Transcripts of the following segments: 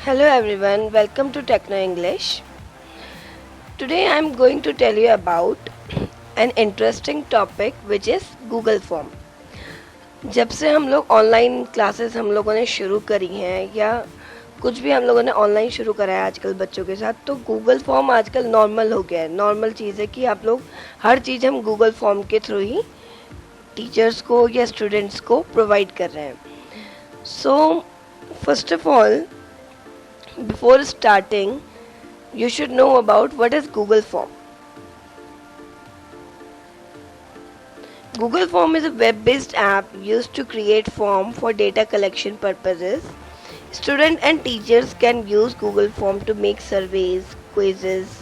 Hello everyone, welcome to Techno English. Today I am going to tell you about an interesting topic which is Google Form. जब से हम लोग online classes हम लोगों ने शुरू करी हैं या कुछ भी हम लोगों ने ऑनलाइन शुरू करा है आजकल बच्चों के साथ, तो गूगल फॉर्म आजकल नॉर्मल हो गया है। नॉर्मल चीज़ है कि आप लोग हर चीज़ हम गूगल फॉर्म के थ्रू ही टीचर्स को या स्टूडेंट्स को प्रोवाइड कर रहे हैं। So first of all, before starting, you should know about what is Google Form. Google Form is a web-based app used to create form for data collection purposes. Students and teachers can use Google Form to make surveys, quizzes,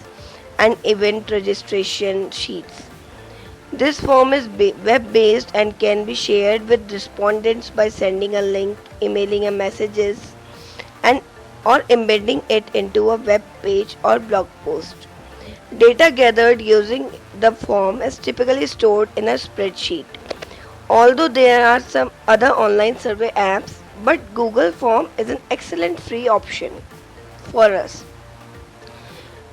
and event registration sheets. This form is web-based and can be shared with respondents by sending a link, emailing a messages, and or embedding it into a web page or blog post. Data gathered using the form is typically stored in a spreadsheet. Although there are some other online survey apps, but Google Form is an excellent free option for us.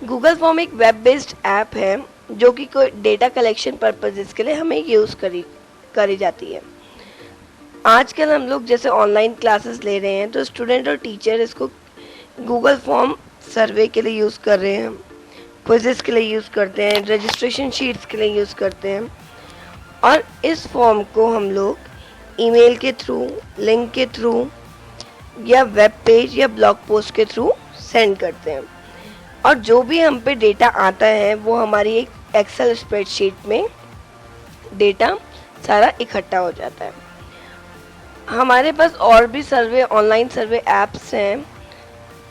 Google Form एक web based app है जो कि कोई data collection purposes के लिए हमें use करी जाती है। आजकल हम लोग जैसे ऑनलाइन क्लासेस ले रहे हैं तो स्टूडेंट और टीचर इसको गूगल फॉर्म सर्वे के लिए यूज़ कर रहे हैं, क्विज़ेस के लिए यूज़ करते हैं, रजिस्ट्रेशन शीट्स के लिए यूज़ करते हैं। और इस फॉर्म को हम लोग ईमेल के थ्रू, लिंक के थ्रू या वेब पेज या ब्लॉग पोस्ट के थ्रू सेंड करते हैं। और जो भी हम पे डेटा आता है वो हमारी एक एक्सेल स्प्रेडशीट में डेटा सारा इकट्ठा हो जाता है। हमारे पास और भी सर्वे ऑनलाइन सर्वे ऐप्स हैं,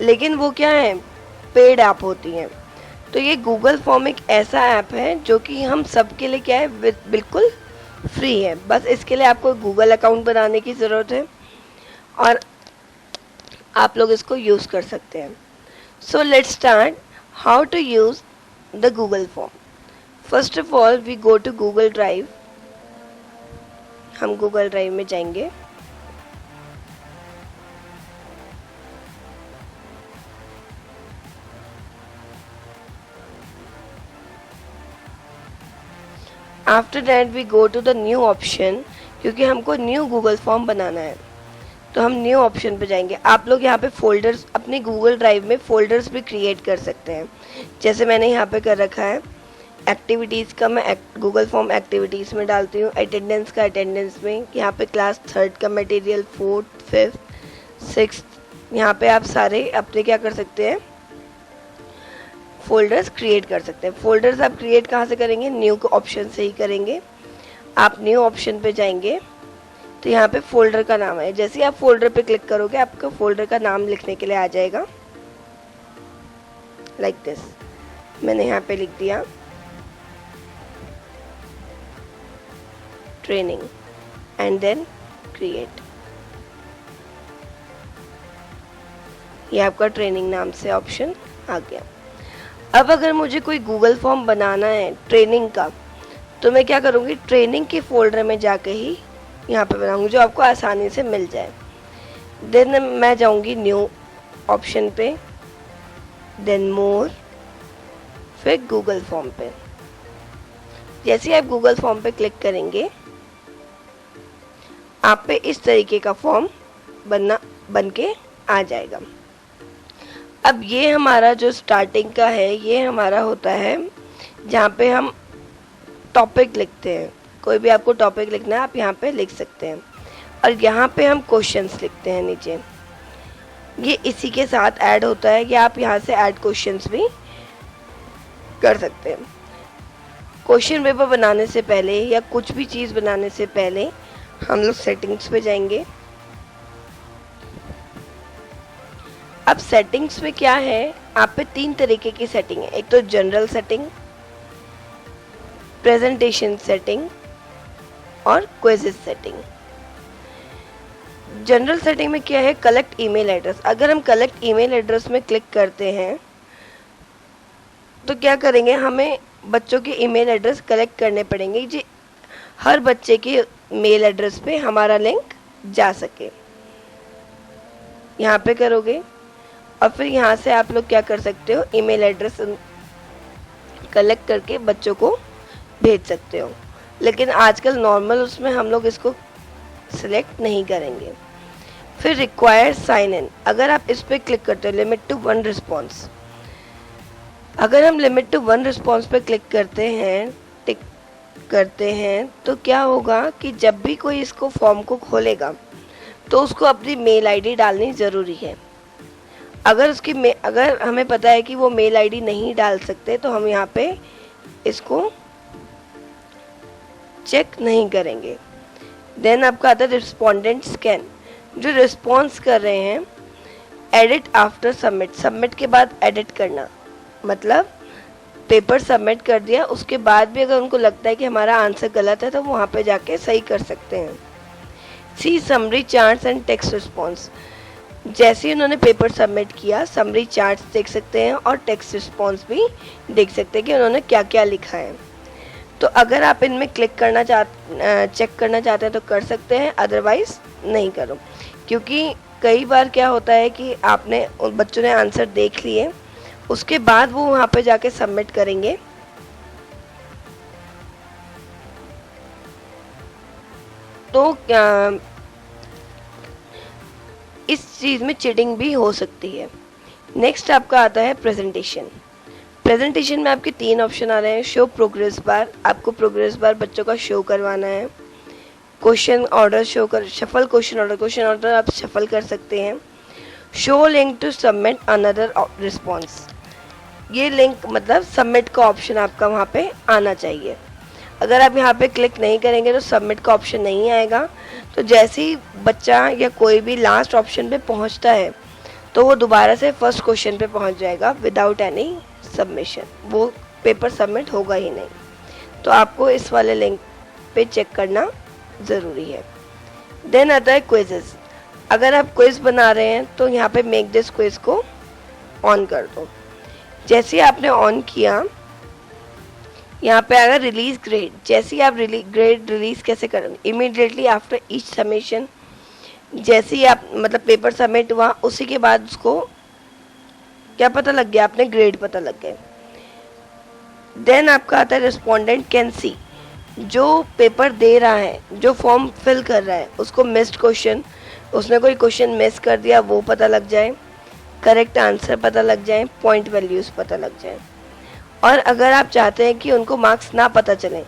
लेकिन वो क्या है, पेड ऐप होती हैं। तो ये गूगल फॉर्म एक ऐसा ऐप है जो कि हम सब के लिए क्या है, बिल्कुल फ्री है। बस इसके लिए आपको गूगल अकाउंट बनाने की ज़रूरत है और आप लोग इसको यूज़ कर सकते हैं। So let's start how to use the Google form. First of all we go to Google drive. हम गूगल ड्राइव में जाएंगे। After that we go to the new option, क्योंकि हमको न्यू गूगल फॉर्म बनाना है तो हम न्यू ऑप्शन पे जाएंगे। आप लोग यहाँ पे फोल्डर्स, अपने गूगल ड्राइव में फोल्डर्स भी क्रिएट कर सकते हैं। जैसे मैंने यहाँ पे कर रखा है एक्टिविटीज़ का, मैं गूगल फॉर्म एक्टिविटीज़ में डालती हूँ। अटेंडेंस का अटेंडेंस में, यहाँ पे क्लास 3rd का मटेरियल, 4th, 5th, 6th, यहाँ पे आप सारे अपने क्या कर सकते हैं, फोल्डर्स क्रिएट कर सकते हैं। फोल्डर्स आप क्रिएट कहाँ से करेंगे, न्यू ऑप्शन से ही करेंगे। आप न्यू ऑप्शन पे जाएंगे तो यहाँ पे फोल्डर का नाम है। जैसे ही आप फोल्डर पे क्लिक करोगे आपका फोल्डर का नाम लिखने के लिए आ जाएगा, लाइक दिस। मैंने यहाँ पे लिख दिया ट्रेनिंग एंड देन क्रिएट। ये आपका ट्रेनिंग नाम से ऑप्शन आ गया। अब अगर मुझे कोई गूगल फॉर्म बनाना है ट्रेनिंग का, तो मैं क्या करूँगी, ट्रेनिंग के फोल्डर में जाके ही यहाँ पे बनाऊँगी, जो आपको आसानी से मिल जाए। देन मैं जाऊँगी न्यू ऑप्शन पे, देन मोर, फिर गूगल फॉर्म पे। जैसे ही आप गूगल फॉर्म पे क्लिक करेंगे आप पे इस तरीके का फॉर्म बन के आ जाएगा। अब ये हमारा जो स्टार्टिंग का है, ये हमारा होता है जहाँ पे हम टॉपिक लिखते हैं। कोई भी आपको टॉपिक लिखना है आप यहाँ पे लिख सकते हैं, और यहाँ पे हम क्वेश्चंस लिखते हैं नीचे। ये इसी के साथ ऐड होता है, या आप यहाँ से ऐड क्वेश्चंस भी कर सकते हैं। क्वेश्चन पेपर बनाने से पहले या कुछ भी चीज़ बनाने से पहले हम लोग सेटिंग्स पे जाएंगे। अब सेटिंग्स में क्या है, आप पे 3 तरीके की सेटिंग है। एक तो जनरल सेटिंग, प्रेजेंटेशन सेटिंग और क्विज़ेस सेटिंग। जनरल सेटिंग में क्या है, कलेक्ट ईमेल एड्रेस। अगर हम कलेक्ट ईमेल एड्रेस में क्लिक करते हैं तो क्या करेंगे, हमें बच्चों के ईमेल एड्रेस कलेक्ट करने पड़ेंगे जी, हर बच्चे के मेल एड्रेस पे हमारा लिंक जा सके। यहाँ पे करोगे और फिर यहाँ से आप लोग क्या कर सकते हो, ईमेल एड्रेस कलेक्ट करके बच्चों को भेज सकते हो। लेकिन आजकल नॉर्मल उसमें हम लोग इसको सिलेक्ट नहीं करेंगे। फिर रिक्वायर्ड साइन इन, अगर आप इस पर क्लिक करते हो, लिमिट टू 1 रिस्पॉन्स, अगर हम लिमिट टू 1 रिस्पॉन्स पे क्लिक करते हैं, टिक करते हैं, तो क्या होगा कि जब भी कोई इसको फॉर्म को खोलेगा तो उसको अपनी मेल आईडी डालनी ज़रूरी है। अगर हमें पता है कि वो मेल आईडी नहीं डाल सकते तो हम यहाँ पे इसको चेक नहीं करेंगे। देन आपका आता है रिस्पोंडेंट स्कैन, जो रिस्पॉन्स कर रहे हैं, एडिट आफ्टर सबमिट, सबमिट के बाद एडिट करना, मतलब पेपर सबमिट कर दिया उसके बाद भी अगर उनको लगता है कि हमारा आंसर गलत है तो वो वहाँ पे जाके सही कर सकते हैं। See summary charts and text response, जैसे ही उन्होंने पेपर सबमिट किया समरी चार्ट्स देख सकते हैं और टेक्स्ट रिस्पॉन्स भी देख सकते हैं कि उन्होंने क्या क्या लिखा है। तो अगर आप इनमें चेक करना चाहते हैं तो कर सकते हैं, अदरवाइज नहीं करो, क्योंकि कई बार क्या होता है कि आपने बच्चों ने आंसर देख लिए उसके बाद वो वहाँ पे जाके सबमिट करेंगे तो इस चीज़ में चीटिंग भी हो सकती है। नेक्स्ट आपका आता है प्रेजेंटेशन। प्रेजेंटेशन में आपके 3 ऑप्शन आ रहे हैं। शो प्रोग्रेस बार, आपको प्रोग्रेस बार बच्चों का शो करवाना है। Question order shuffle question order आप शफल कर सकते हैं। Show link to submit another response, ये लिंक मतलब सबमिट का ऑप्शन आपका वहाँ पे आना चाहिए। अगर आप यहाँ पे क्लिक नहीं करेंगे तो सबमिट का ऑप्शन नहीं आएगा। तो जैसे ही बच्चा या कोई भी लास्ट ऑप्शन पे पहुँचता है तो वो दोबारा से फर्स्ट क्वेश्चन पे पहुँच जाएगा विदाउट एनी सबमिशन, वो पेपर सबमिट होगा ही नहीं। तो आपको इस वाले लिंक पे चेक करना ज़रूरी है। देन आता है क्विजेस, अगर आप क्विज बना रहे हैं तो यहाँ पे मेक दिस क्विज को ऑन कर दो। जैसे ही आपने ऑन किया यहाँ पे अगर रिलीज ग्रेड, जैसे ही आप ग्रेड रिलीज कैसे करेंगे, इमीडिएटली आफ्टर ईच सबमिशन, जैसे ही आप मतलब पेपर सबमिट हुआ उसी के बाद उसको क्या पता लग गया, आपने ग्रेड पता लग गए। देन आपका आता है रिस्पोंडेंट कैन सी, जो पेपर दे रहा है, जो फॉर्म फिल कर रहा है, उसको मिस्ड क्वेश्चन, उसने कोई क्वेश्चन मिस कर दिया वो पता लग जाए, करेक्ट आंसर पता लग जाए, पॉइंट वैल्यूज़ पता लग जाए। और अगर आप चाहते हैं कि उनको मार्क्स ना पता चलें,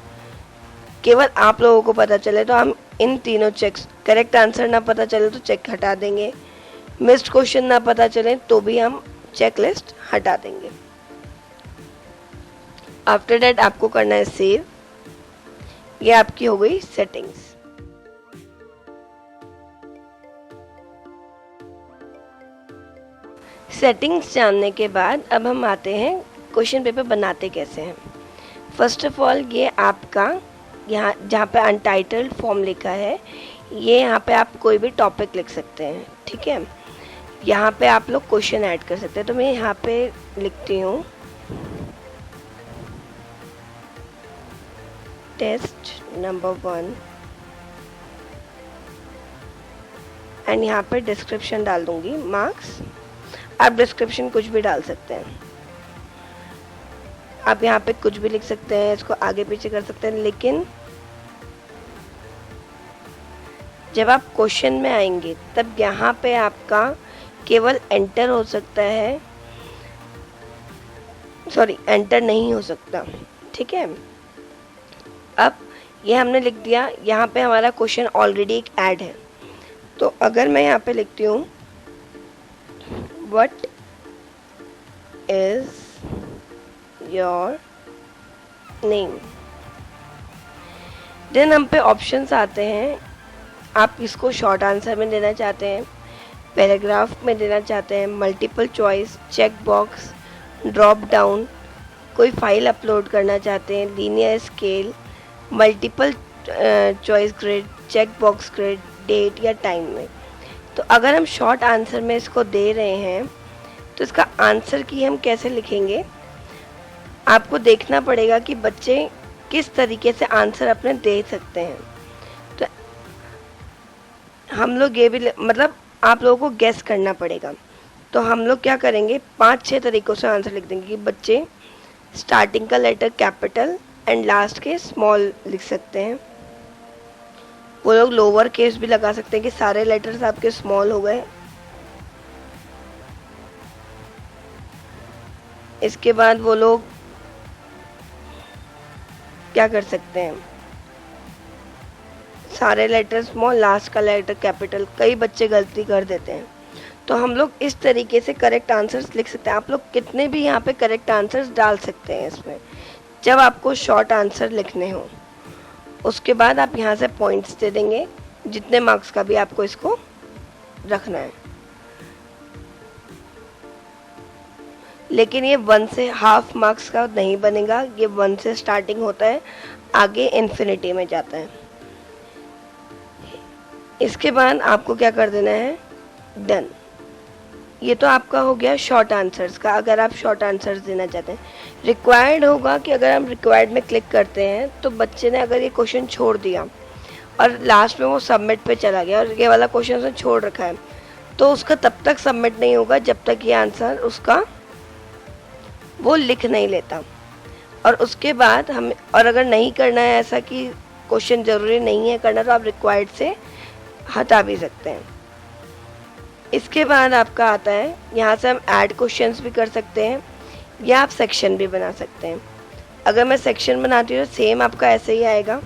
केवल आप लोगों को पता चले, तो हम इन तीनों चेक्स, करेक्ट आंसर ना पता चले तो चेक हटा देंगे, मिस्ड क्वेश्चन ना पता चले तो भी हम चेक लिस्ट हटा देंगे। आफ्टर दैट आपको करना है सेव। ये आपकी हो गई सेटिंग्स। सेटिंग्स जानने के बाद अब हम आते हैं क्वेश्चन पेपर बनाते कैसे हैं। फर्स्ट ऑफ ऑल ये आपका यहाँ जहाँ पे अनटाइटल्ड फॉर्म लिखा है, ये यहाँ पे आप कोई भी टॉपिक लिख सकते हैं, ठीक है। यहाँ पे आप लोग क्वेश्चन ऐड कर सकते हैं। तो मैं यहाँ पे लिखती हूँ टेस्ट नंबर 1 एंड यहाँ पे डिस्क्रिप्शन डाल दूंगी मार्क्स। आप डिस्क्रिप्शन कुछ भी डाल सकते हैं, आप यहाँ पे कुछ भी लिख सकते हैं, इसको आगे पीछे कर सकते हैं, लेकिन जब आप क्वेश्चन में आएंगे तब यहाँ पे आपका केवल एंटर हो सकता है, सॉरी एंटर नहीं हो सकता, ठीक है। अब ये हमने लिख दिया, यहाँ पे हमारा क्वेश्चन ऑलरेडी एक ऐड है। तो अगर मैं यहाँ पे लिखती हूँ what is your name, then हम पे ऑप्शंस आते हैं। आप इसको शॉर्ट आंसर में देना चाहते हैं, पैराग्राफ में देना चाहते हैं, multiple choice, check box, drop down, कोई फाइल अपलोड करना चाहते हैं, linear scale, multiple choice grid, check box grid, date या टाइम में। तो अगर हम शॉर्ट आंसर में इसको दे रहे हैं तो इसका आंसर की हम कैसे लिखेंगे, आपको देखना पड़ेगा कि बच्चे किस तरीके से आंसर अपने दे सकते हैं। तो हम लोग ये भी मतलब आप लोगों को गेस करना पड़ेगा तो हम लोग क्या करेंगे, 5-6 तरीक़ों से आंसर लिख देंगे कि बच्चे स्टार्टिंग का लेटर कैपिटल एंड लास्ट के स्मॉल लिख सकते हैं। वो लोग लोअर केस भी लगा सकते हैं कि सारे लेटर्स आपके स्मॉल हो गए। इसके बाद वो लोग क्या कर सकते हैं, सारे लेटर स्मॉल, लास्ट का लेटर कैपिटल। कई बच्चे गलती कर देते हैं, तो हम लोग इस तरीके से करेक्ट आंसर्स लिख सकते हैं। आप लोग कितने भी यहाँ पे करेक्ट आंसर्स डाल सकते हैं इसमें, जब आपको शॉर्ट आंसर लिखने हो। उसके बाद आप यहाँ से पॉइंट्स दे देंगे, जितने मार्क्स का भी आपको इसको रखना है। लेकिन ये 1 से हाफ मार्क्स का नहीं बनेगा, ये 1 से स्टार्टिंग होता है, आगे इन्फिनिटी में जाता है। इसके बाद आपको क्या कर देना है, डन। ये तो आपका हो गया शॉर्ट आंसर्स का। अगर आप शॉर्ट आंसर्स देना चाहते हैं, रिक्वायर्ड होगा कि अगर हम रिक्वायर्ड में क्लिक करते हैं तो बच्चे ने अगर ये क्वेश्चन छोड़ दिया और लास्ट में वो सबमिट पे चला गया और ये वाला क्वेश्चन उसने छोड़ रखा है, तो उसका तब तक सबमिट नहीं होगा जब तक ये आंसर उसका वो लिख नहीं लेता। और उसके बाद हम, और अगर नहीं करना है ऐसा कि क्वेश्चन ज़रूरी नहीं है करना, तो आप रिक्वायर्ड से हटा भी सकते हैं। इसके बाद आपका आता है, यहाँ से हम ऐड क्वेश्चंस भी कर सकते हैं या आप सेक्शन भी बना सकते हैं। अगर मैं सेक्शन बनाती हूँ तो सेम आपका ऐसे ही आएगा।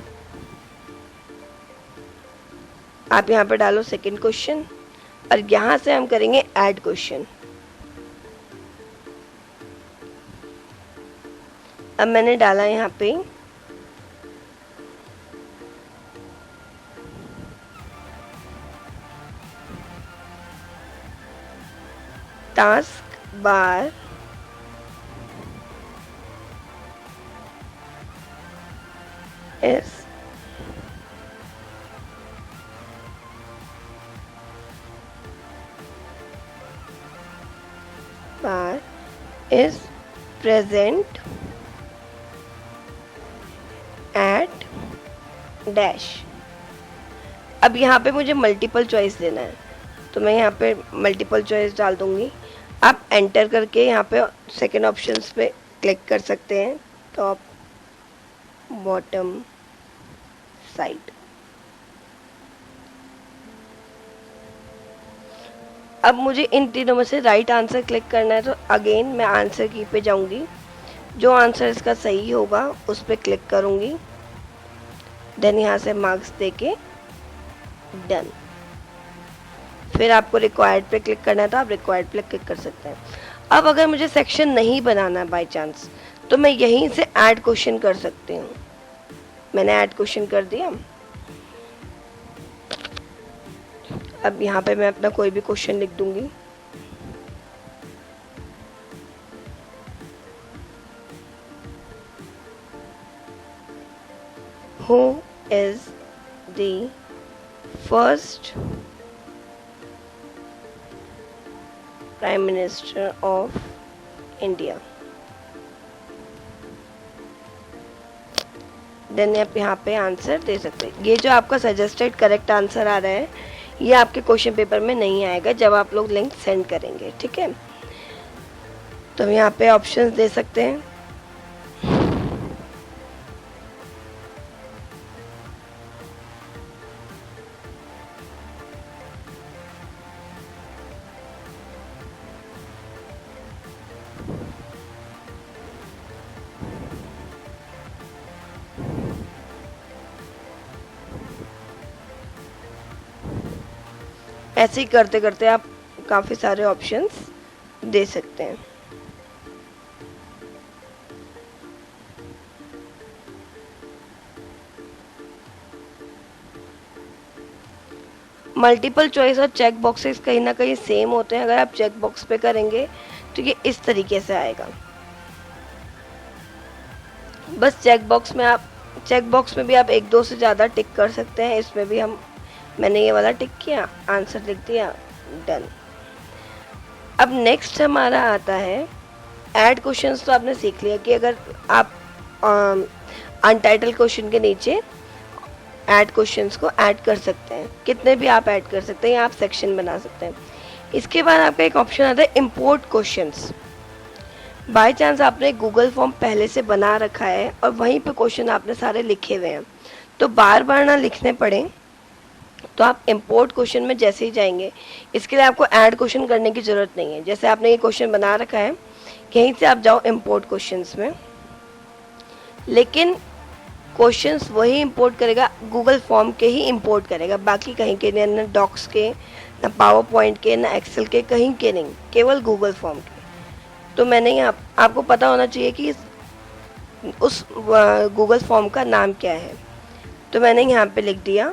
आप यहाँ पे डालो सेकंड क्वेश्चन और यहाँ से हम करेंगे ऐड क्वेश्चन। अब मैंने डाला यहाँ पे task bar is present at dash. अब यहाँ पे मुझे मल्टीपल चॉइस देना है, तो मैं यहाँ पे मल्टीपल चॉइस डाल दूँगी। आप एंटर करके यहाँ पे सेकंड ऑप्शंस पे क्लिक कर सकते हैं, टॉप बॉटम साइड। अब मुझे इन तीनों में से राइट आंसर क्लिक करना है, तो अगेन मैं आंसर की पे जाऊँगी, जो आंसर इसका सही होगा उस पर क्लिक करूँगी, देन यहाँ से मार्क्स देके डन। फिर आपको रिक्वायर्ड पे क्लिक करना है तो आप रिक्वायर्ड पे क्लिक कर सकते हैं। अब अगर मुझे सेक्शन नहीं बनाना बाय चांस, तो मैं यहीं से ऐड क्वेश्चन कर सकती हूँ। मैंने ऐड क्वेश्चन कर दिया। अब यहाँ पे मैं अपना कोई भी क्वेश्चन लिख दूंगी। Who is the first Prime Minister of India? Then आप यहाँ पे आंसर दे सकते हैं। ये जो आपका सजेस्टेड करेक्ट आंसर आ रहा है, ये आपके क्वेश्चन पेपर में नहीं आएगा जब आप लोग लिंक सेंड करेंगे, ठीक है। तो यहाँ पे ऑप्शंस दे सकते हैं। ऐसे ही करते करते आप काफ़ी सारे ऑप्शंस दे सकते हैं। मल्टीपल चॉइस और चेक बॉक्सेस कहीं ना कहीं सेम होते हैं। अगर आप चेक बॉक्स पे करेंगे तो ये इस तरीके से आएगा। बस चेक बॉक्स में भी आप 1-2 से ज़्यादा टिक कर सकते हैं। इसमें भी मैंने ये वाला टिक किया, आंसर लिख दिया, डन। अब नेक्स्ट हमारा आता है ऐड क्वेश्चंस। तो आपने सीख लिया कि अगर आप अनटाइटल क्वेश्चन के नीचे ऐड क्वेश्चंस को ऐड कर सकते हैं, कितने भी आप ऐड कर सकते हैं, या आप सेक्शन बना सकते हैं। इसके बाद आपका एक ऑप्शन आता है इंपोर्ट क्वेश्चंस। बाय चांस आपने गूगल फॉर्म पहले से बना रखा है और वहीं पे क्वेश्चन आपने सारे लिखे हुए हैं, तो बार बार ना लिखने पड़े तो आप इंपोर्ट क्वेश्चन में जैसे ही जाएंगे, इसके लिए आपको ऐड क्वेश्चन करने की ज़रूरत नहीं है। जैसे आपने ये क्वेश्चन बना रखा है, यहीं से आप जाओ इंपोर्ट क्वेश्चंस में, लेकिन क्वेश्चंस वही इंपोर्ट करेगा, गूगल फॉर्म के ही इंपोर्ट करेगा, बाकी कहीं के नहीं, ना डॉक्स के, ना पावर पॉइंट के, ना एक्सेल के, कहीं के नहीं, केवल गूगल फॉर्म के। तो मैंने यहाँ आपको पता होना चाहिए कि उस गूगल फॉर्म का नाम क्या है, तो मैंने यहाँ पे लिख दिया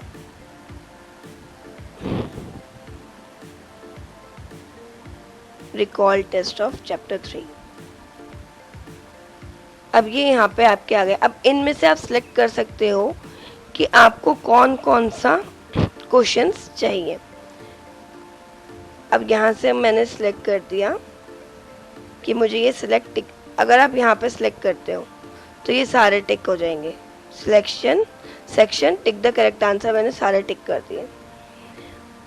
रिकॉल टेस्ट ऑफ चैप्टर 3। अब ये यहाँ पे आपके आ गए। अब इनमें से आप सिलेक्ट कर सकते हो कि आपको कौन कौन सा क्वेश्चंस चाहिए। अब यहाँ से मैंने सिलेक्ट कर दिया कि मुझे ये सिलेक्ट टिक, अगर आप यहाँ पे सिलेक्ट करते हो तो ये सारे टिक हो जाएंगे। Selection section tick the correct answer, मैंने सारे टिक कर दिए।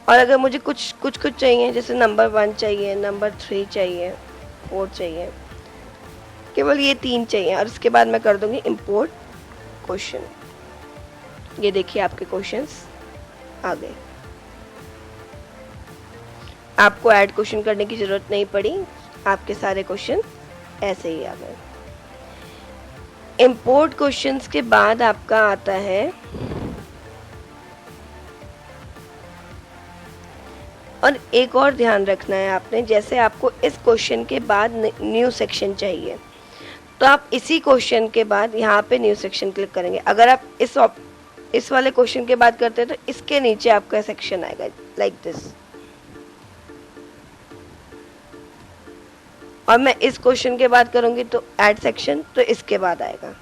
और अगर मुझे कुछ चाहिए, जैसे नंबर 1 चाहिए, नंबर 3 चाहिए, 4 चाहिए, केवल ये 3 चाहिए, और इसके बाद मैं कर दूंगी इंपोर्ट क्वेश्चन। ये देखिए आपके क्वेश्चंस आ गए। आपको ऐड क्वेश्चन करने की ज़रूरत नहीं पड़ी, आपके सारे क्वेश्चन ऐसे ही आ गए। इंपोर्ट क्वेश्चंस के बाद आपका आता है, और एक और ध्यान रखना है आपने, जैसे आपको इस क्वेश्चन के बाद न्यू सेक्शन चाहिए, तो आप इसी क्वेश्चन के बाद यहाँ पे न्यू सेक्शन क्लिक करेंगे। अगर आप इस वाले क्वेश्चन के बाद करते हैं तो इसके नीचे आपका सेक्शन आएगा लाइक दिस, और मैं इस क्वेश्चन के बाद करूँगी तो ऐड सेक्शन, तो इसके बाद आएगा।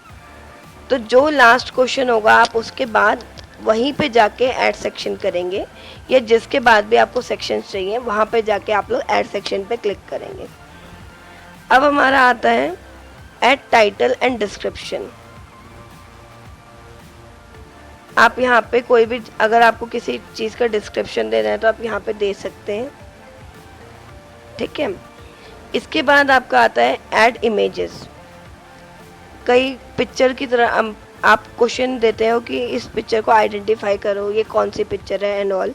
तो जो लास्ट क्वेश्चन होगा आप उसके बाद वहीं पे जाके ऐड सेक्शन करेंगे, या जिसके बाद भी आपको सेक्शंस चाहिए वहाँ पे जाके आप लोग ऐड सेक्शन पे क्लिक करेंगे। अब हमारा आता है ऐड टाइटल एंड डिस्क्रिप्शन। आप यहाँ पे कोई भी, अगर आपको किसी चीज़ का डिस्क्रिप्शन देना है तो आप यहाँ पे दे सकते हैं, ठीक है। इसके बाद आपका आता है ऐड इमेजेस। कई पिक्चर की तरह आप क्वेश्चन देते हो कि इस पिक्चर को आइडेंटिफाई करो, ये कौन सी पिक्चर है एंड ऑल,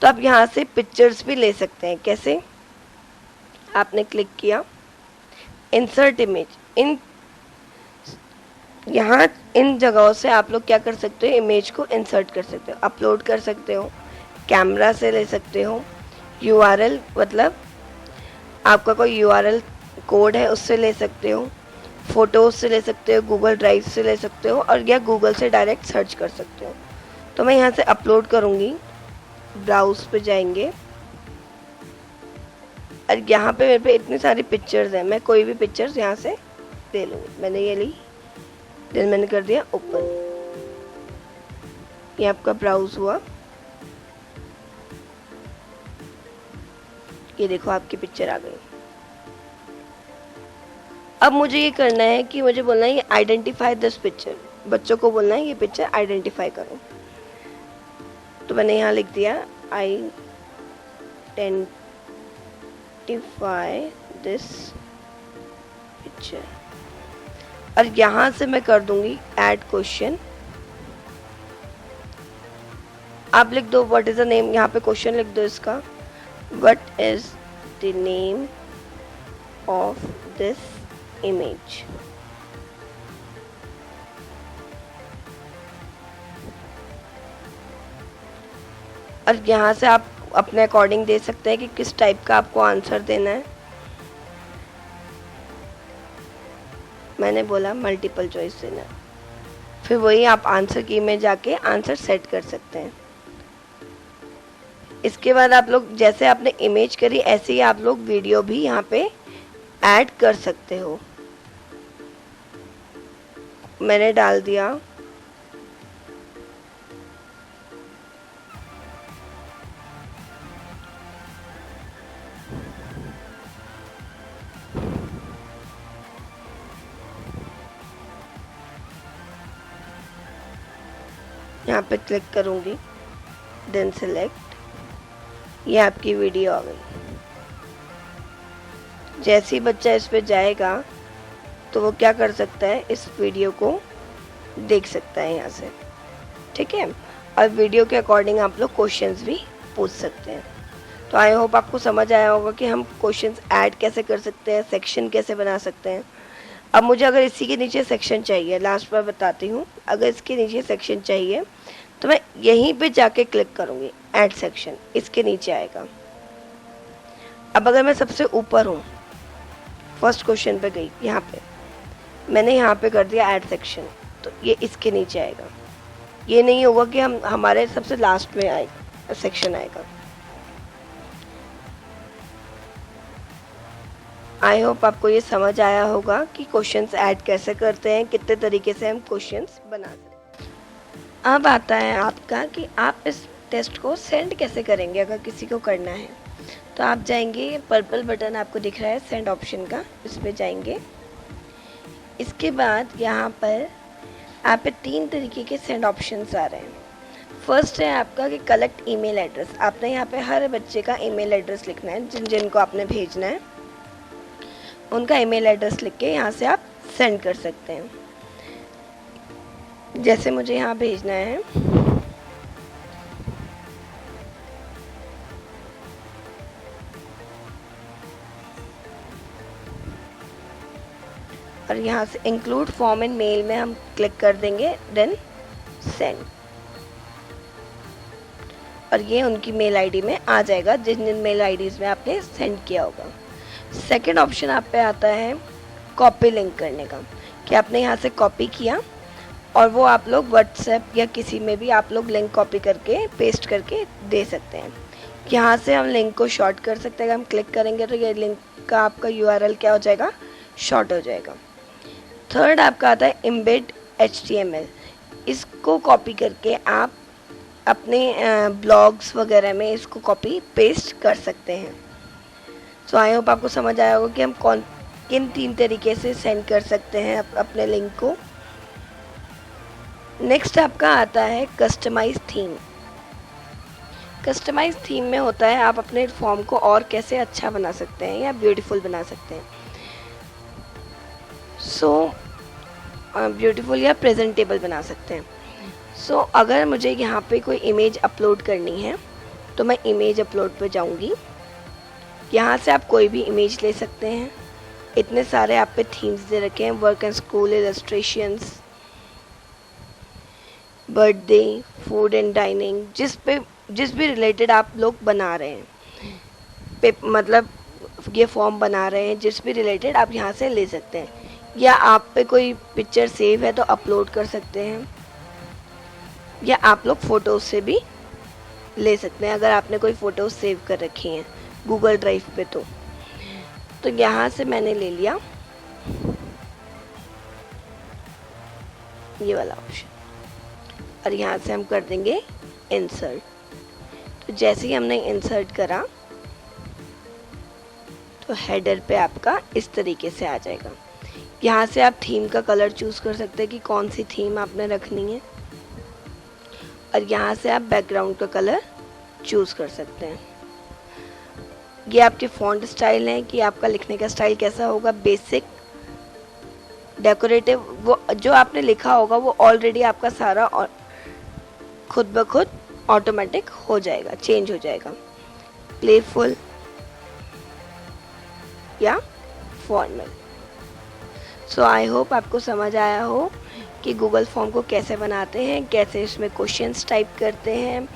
तो आप यहाँ से पिक्चर्स भी ले सकते हैं। कैसे? आपने क्लिक किया इंसर्ट इमेज, यहाँ इन जगहों से आप लोग क्या कर सकते हो, इमेज को इंसर्ट कर सकते हो, अपलोड कर सकते हो, कैमरा से ले सकते हो, यूआरएल मतलब आपका कोई यूआरएल कोड है उससे ले सकते हो, फ़ोटोज़ से ले सकते हो, गूगल ड्राइव से ले सकते हो, और या गूगल से डायरेक्ट सर्च कर सकते हो। तो मैं यहाँ से अपलोड करूँगी, ब्राउज़ पे जाएंगे, और यहाँ पे मेरे पे इतनी सारी पिक्चर्स हैं, मैं कोई भी पिक्चर्स यहाँ से ले लूँगी। मैंने ये ली, देन मैंने कर दिया ओपन, ये आपका ब्राउज़ हुआ। ये देखो आपकी पिक्चर आ गई। अब मुझे ये करना है कि मुझे बोलना है ये आइडेंटिफाई दिस पिक्चर, बच्चों को बोलना है ये पिक्चर आइडेंटिफाई करो। तो मैंने यहाँ लिख दिया आइडेंटिफाई दिस पिक्चर, और यहाँ से मैं कर दूंगी ऐड क्वेश्चन। आप लिख दो व्हाट इज द नेम, यहाँ पे क्वेश्चन लिख दो इसका, what is the name of this image. और यहाँ से आप अपने अकॉर्डिंग दे सकते हैं कि किस टाइप का आपको आंसर देना है। मैंने बोला मल्टीपल चॉइस देना है, फिर वही आप आंसर की में जाके आंसर सेट कर सकते हैं। इसके बाद आप लोग जैसे आपने इमेज करी ऐसे ही आप लोग वीडियो भी यहाँ पे ऐड कर सकते हो। मैंने डाल दिया, यहाँ पे क्लिक करूँगी, देन सेलेक्ट, ये आपकी वीडियो आ गई। जैसे ही बच्चा इस पे जाएगा तो वो क्या कर सकता है, इस वीडियो को देख सकता है यहाँ से, ठीक है। और वीडियो के अकॉर्डिंग आप लोग क्वेश्चंस भी पूछ सकते हैं। तो आई होप आपको समझ आया होगा कि हम क्वेश्चंस ऐड कैसे कर सकते हैं, सेक्शन कैसे बना सकते हैं। अब मुझे अगर इसी के नीचे सेक्शन चाहिए, लास्ट बार बताती हूँ, अगर इसके नीचे सेक्शन चाहिए तो मैं यहीं पे जाके क्लिक करूँगी, ऐड सेक्शन, इसके नीचे आएगा। अब अगर मैं सबसे ऊपर हूँ, फर्स्ट क्वेश्चन पे गई, यहाँ पे मैंने यहाँ पे कर दिया ऐड सेक्शन, तो ये इसके नीचे आएगा। ये नहीं होगा कि हम हमारे सबसे लास्ट में आएगा सेक्शन आएगा। आई होप आपको ये समझ आया होगा कि क्वेश्चंस ऐड कैसे करते हैं, कितने तरीके से हम क्वेश्चंस बना सकते हैं। अब आता है आपका कि आप इस टेस्ट को सेंड कैसे करेंगे अगर किसी को करना है। तो आप जाएंगे, पर्पल बटन आपको दिख रहा है सेंड ऑप्शन का, इस पर जाएंगे। इसके बाद यहाँ पर आप पे 3 तरीके के सेंड ऑप्शंस आ रहे हैं। फर्स्ट है आपका कि कलेक्ट ईमेल एड्रेस। आपने यहाँ पे हर बच्चे का ईमेल एड्रेस लिखना है, जिनको आपने भेजना है उनका ईमेल एड्रेस लिख के यहाँ से आप सेंड कर सकते हैं। जैसे मुझे यहाँ भेजना है, और यहाँ से इंक्लूड फॉर्म इन मेल में हम क्लिक कर देंगे, देन सेंड, और ये उनकी मेल आईडी में आ जाएगा जिन जिन मेल आईडीज़ में आपने सेंड किया होगा। सेकंड ऑप्शन आप पे आता है कॉपी लिंक करने का, कि आपने यहाँ से कॉपी किया और वो आप लोग व्हाट्सएप या किसी में भी आप लोग लिंक कॉपी करके पेस्ट करके दे सकते हैं। यहाँ से हम लिंक को शॉर्ट कर सकते हैं, हम क्लिक करेंगे तो ये लिंक का आपका यूआरएल क्या हो जाएगा, शॉर्ट हो जाएगा। थर्ड आपका आता है एम्बेड HTML। इसको कॉपी करके आप अपने ब्लॉग्स वगैरह में इसको कॉपी पेस्ट कर सकते हैं। सो आई होप आपको समझ आया होगा कि हम किन 3 तरीके से सेंड कर सकते हैं अपने लिंक को। नेक्स्ट आपका आता है कस्टमाइज थीम। कस्टमाइज थीम में होता है आप अपने फॉर्म को और कैसे अच्छा बना सकते हैं या ब्यूटीफुल बना सकते हैं। ब्यूटीफुल या प्रेजेंटेबल बना सकते हैं। अगर मुझे यहाँ पे कोई इमेज अपलोड करनी है तो मैं इमेज अपलोड पे जाऊँगी। यहाँ से आप कोई भी इमेज ले सकते हैं। इतने सारे आप पे थीम्स दे रखे हैं, work and school, illustrations, birthday, food and dining, जिस भी रिलेटेड आप लोग बना रहे हैं, मतलब ये फॉर्म बना रहे हैं, जिस भी रिलेटेड आप यहाँ से ले सकते हैं। या आप पे कोई पिक्चर सेव है तो अपलोड कर सकते हैं, या आप लोग फ़ोटोज़ से भी ले सकते हैं अगर आपने कोई फ़ोटोज़ सेव कर रखी हैं गूगल ड्राइव पे। तो यहाँ से मैंने ले लिया ये वाला ऑप्शन, और यहाँ से हम कर देंगे इंसर्ट। तो जैसे ही हमने इंसर्ट करा तो हेडर पे आपका इस तरीके से आ जाएगा। यहाँ से आप थीम का कलर चूज़ कर सकते हैं कि कौन सी थीम आपने रखनी है, और यहाँ से आप बैकग्राउंड का कलर चूज़ कर सकते हैं। ये आपके फ़ॉन्ट स्टाइल है कि आपका लिखने का स्टाइल कैसा होगा, बेसिक, डेकोरेटिव, वो जो आपने लिखा होगा वो ऑलरेडी आपका सारा और खुद ब खुद ऑटोमेटिक हो जाएगा, चेंज हो जाएगा, प्लेफुल या फॉर्मल। सो आई होप आपको समझ आया हो कि गूगल फॉर्म को कैसे बनाते हैं, कैसे इसमें क्वेश्चंस टाइप करते हैं,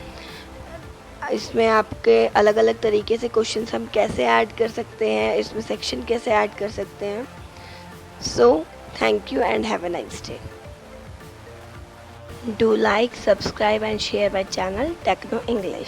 इसमें आपके अलग अलग तरीके से क्वेश्चंस हम कैसे ऐड कर सकते हैं, इसमें सेक्शन कैसे ऐड कर सकते हैं। So thank you and have a nice day. Do like, subscribe and share my channel Techno English.